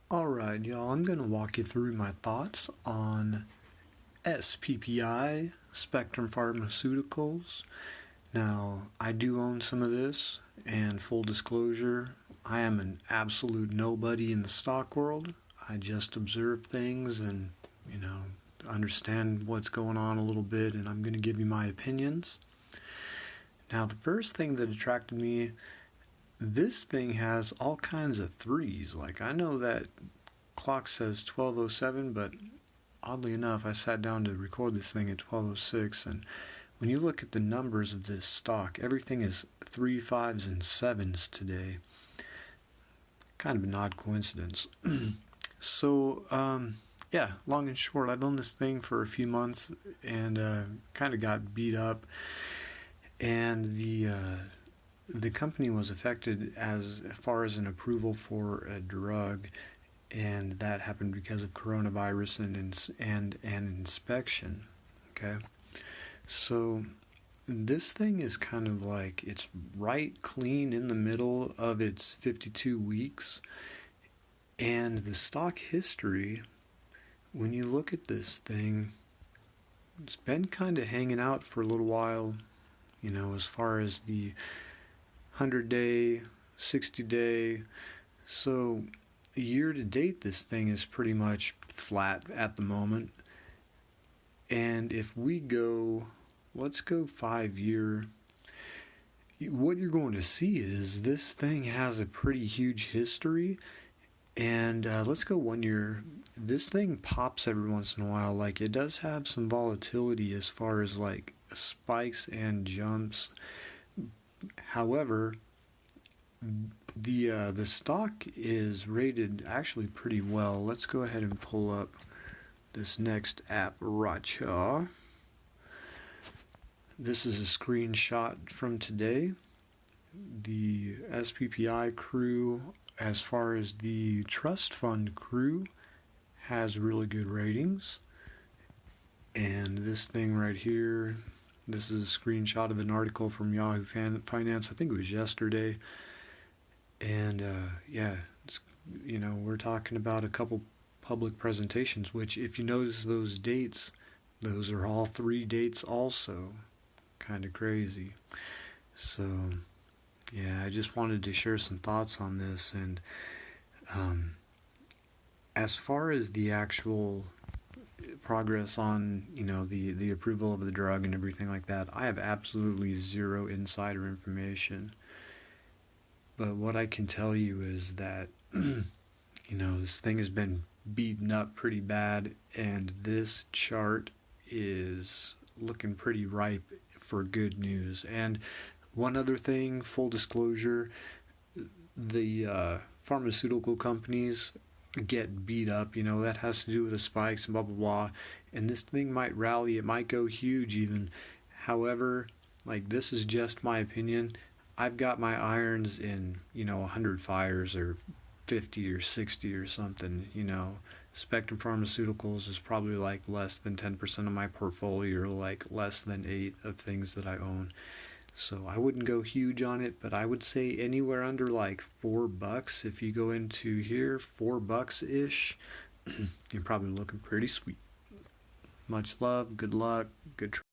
Alright, y'all, I'm going to walk you through my thoughts on Sppi, Spectrum Pharmaceuticals. Now, I do own some of this, and full disclosure, I am an absolute nobody in the stock world. I just observe things and, understand what's going on a little bit, and I'm going to give you my opinions. Now, the first thing that attracted me, this thing has all kinds of threes. Like, I know that clock says 12:07, but oddly enough, I sat down to record this thing at 12:06, and when you look at the numbers of this stock, everything is 3, 5s, and 7s today. Kind of an odd coincidence. So, yeah, long and short, I've owned this thing for a few months and kind of got beat up, and the company was affected as far as an approval for a drug, and that happened because of coronavirus and an inspection. Okay, so this thing is kind of like, it's right clean in the middle of its 52 weeks, and the stock history, when you look at this thing, it's been kind of hanging out for a little while, as far as the 100-day, 60-day. So year to date, this thing is pretty much flat at the moment. And if we go, let's go 5-year, what you're going to see is this thing has a pretty huge history. And let's go 1 year. This thing pops every once in a while. Like, it does have some volatility as far as like spikes and jumps. However, the stock is rated actually pretty well. Let's go ahead and pull up this next app right here. This is a screenshot from today. The SPPI crew, as far as the trust fund crew, has really good ratings. And this thing right here, this is a screenshot of an article from Yahoo Finance. I think it was yesterday. And yeah, it's, we're talking about a couple public presentations, which, if you notice those dates, those are all 3 dates also. Kind of crazy. So yeah, I just wanted to share some thoughts on this. And as far as the actual progress on, the approval of the drug and everything like that, I have absolutely zero insider information. But what I can tell you is that, this thing has been beaten up pretty bad, and this chart is looking pretty ripe for good news. And one other thing, full disclosure, the pharmaceutical companies get beat up, that has to do with the spikes and blah blah blah, and this thing might rally, it might go huge even. However, like, this is just my opinion. I've got my irons in 100 fires or 50 or 60 or something. Spectrum Pharmaceuticals is probably like less than 10% of my portfolio, or like less than 8 of things that I own. So I wouldn't go huge on it, but I would say anywhere under like $4. If you go into here, $4-ish, you're probably looking pretty sweet. Much love, good luck, good try.